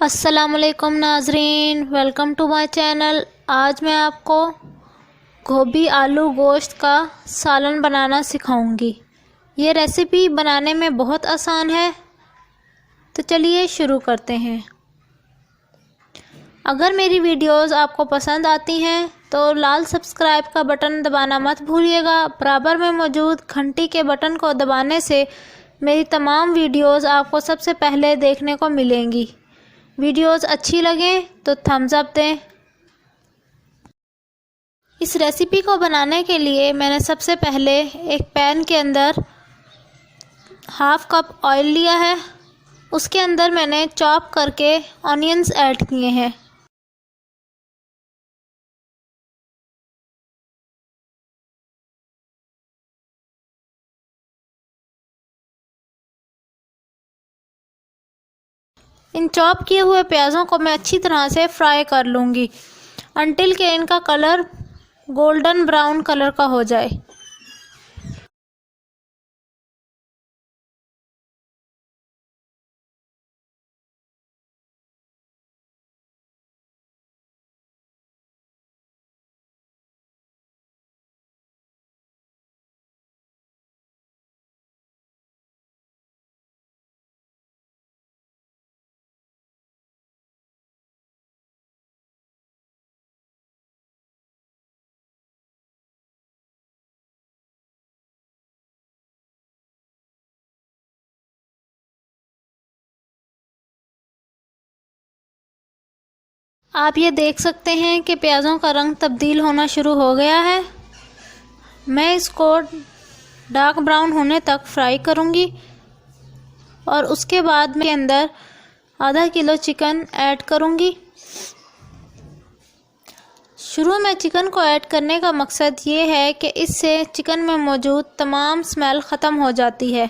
अस्सलामुअलैकुम नाजरीन, welcome to my channel. आज मैं आपको गोभी आलू गोश्त का सालन बनाना सिखाऊंगी। ये रेसिपी बनाने में बहुत आसान है, तो चलिए शुरू करते हैं। अगर मेरी वीडियोस आपको पसंद आती हैं तो लाल सब्सक्राइब का बटन दबाना मत भूलिएगा। बराबर में मौजूद घंटी के बटन को दबाने से मेरी तमाम वीडियोस आपको सबसे पहले देखने को मिलेंगी। वीडियोस अच्छी लगें तो थम्स अप दें। इस रेसिपी को बनाने के लिए मैंने सबसे पहले एक पैन के अंदर हाफ कप ऑयल लिया है। उसके अंदर मैंने चॉप करके ऑनियंस ऐड किए हैं। इन चॉप किए हुए प्याज़ों को मैं अच्छी तरह से फ्राई कर लूँगी अनटिल के इनका कलर गोल्डन ब्राउन कलर का हो जाए। आप ये देख सकते हैं कि प्याज़ों का रंग तब्दील होना शुरू हो गया है। मैं इसको डार्क ब्राउन होने तक फ्राई करूँगी और उसके बाद मैं अंदर आधा किलो चिकन ऐड करूँगी। शुरू में चिकन को ऐड करने का मकसद ये है कि इससे चिकन में मौजूद तमाम स्मेल ख़त्म हो जाती है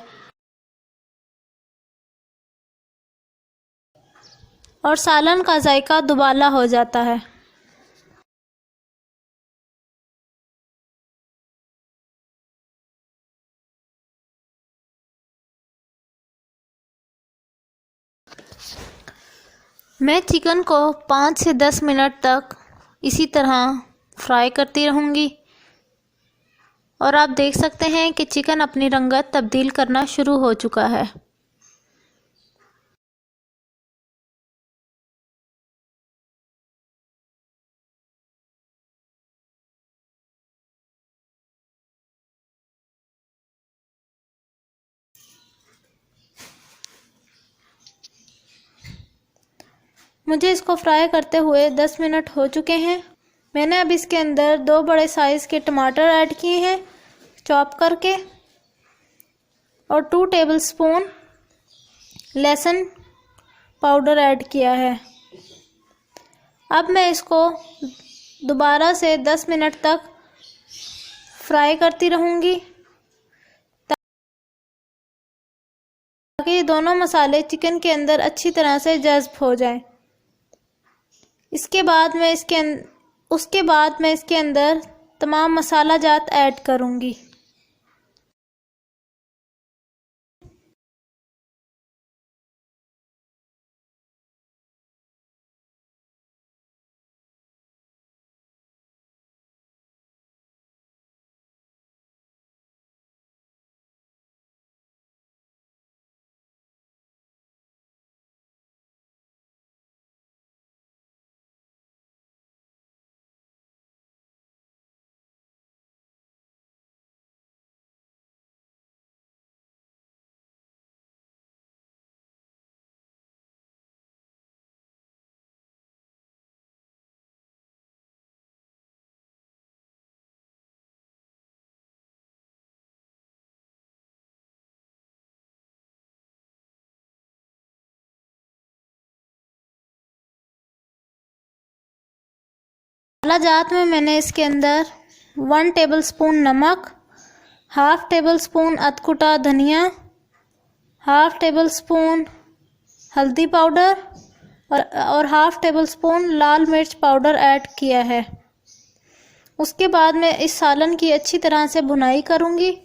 और सालन का जायका दुबाला हो जाता है। मैं चिकन को 5 से 10 मिनट तक इसी तरह फ्राई करती रहूँगी और आप देख सकते हैं कि चिकन अपनी रंगत तब्दील करना शुरू हो चुका है। मुझे इसको फ्राई करते हुए 10 मिनट हो चुके हैं। मैंने अब इसके अंदर 2 बड़े साइज़ के टमाटर ऐड किए हैं चॉप करके और 2 टेबलस्पून लहसुन पाउडर ऐड किया है। अब मैं इसको दोबारा से 10 मिनट तक फ्राई करती रहूँगी ताकि ये दोनों मसाले चिकन के अंदर अच्छी तरह से जज़्ब हो जाएं। उसके बाद मैं इसके अंदर तमाम मसाला जात ऐड करूँगी। मसाला जात में मैंने इसके अंदर 1 टेबलस्पून नमक, हाफ टेबलस्पून अधकुटा धनिया, हाफ टेबलस्पून हल्दी पाउडर और हाफ टेबलस्पून लाल मिर्च पाउडर ऐड किया है। उसके बाद मैं इस सालन की अच्छी तरह से भुनाई करूँगी।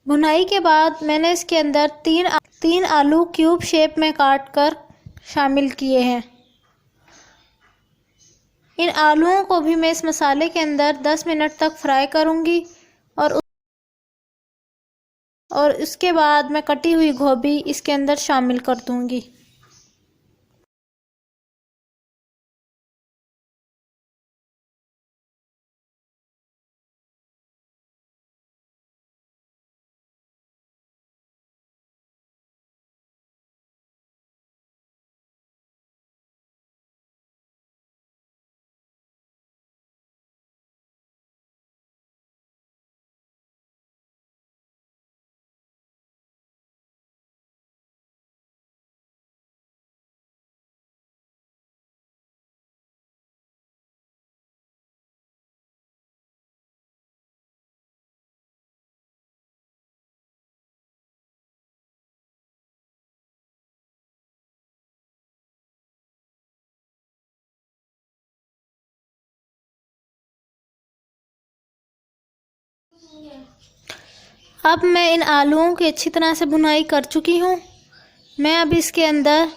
भुनाई के बाद मैंने इसके अंदर तीन आलू क्यूब शेप में काट कर शामिल किए हैं। इन आलूओं को भी मैं इस मसाले के अंदर 10 मिनट तक फ्राई करूंगी और इसके बाद मैं कटी हुई गोभी इसके अंदर शामिल कर दूंगी। अब मैं इन आलूओं की अच्छी तरह से भुनाई कर चुकी हूँ। मैं अब इसके अंदर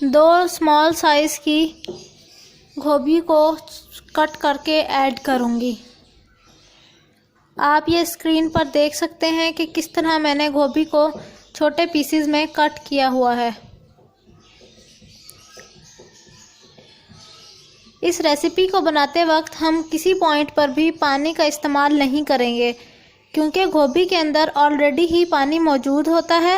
2 स्मॉल साइज़ की गोभी को कट करके ऐड करूँगी। आप ये स्क्रीन पर देख सकते हैं कि किस तरह मैंने गोभी को छोटे पीसेस में कट किया हुआ है। इस रेसिपी को बनाते वक्त हम किसी पॉइंट पर भी पानी का इस्तेमाल नहीं करेंगे, क्योंकि गोभी के अंदर ऑलरेडी ही पानी मौजूद होता है।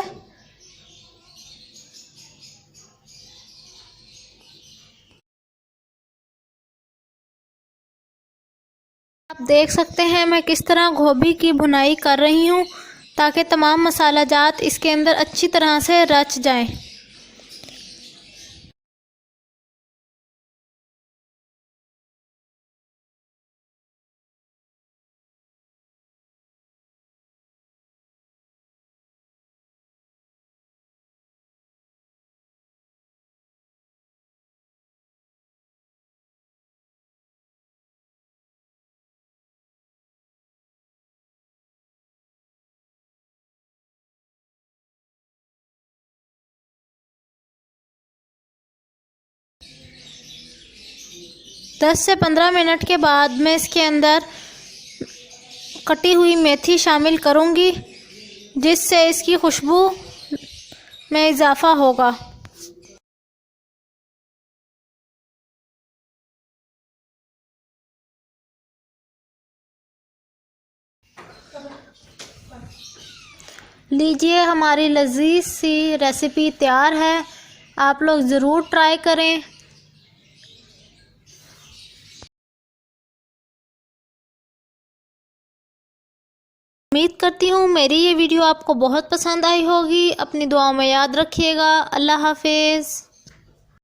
आप देख सकते हैं मैं किस तरह गोभी की भुनाई कर रही हूँ, ताकि तमाम मसाला जात इसके अंदर अच्छी तरह से रच जाएं। दस से 15 मिनट के बाद मैं इसके अंदर कटी हुई मेथी शामिल करूंगी, जिससे इसकी खुशबू में इजाफ़ा होगा। लीजिए, हमारी लजीज सी रेसिपी तैयार है। आप लोग ज़रूर ट्राई करें। उम्मीद करती हूँ मेरी ये वीडियो आपको बहुत पसंद आई होगी। अपनी दुआओं में याद रखिएगा। अल्लाह हाफिज़।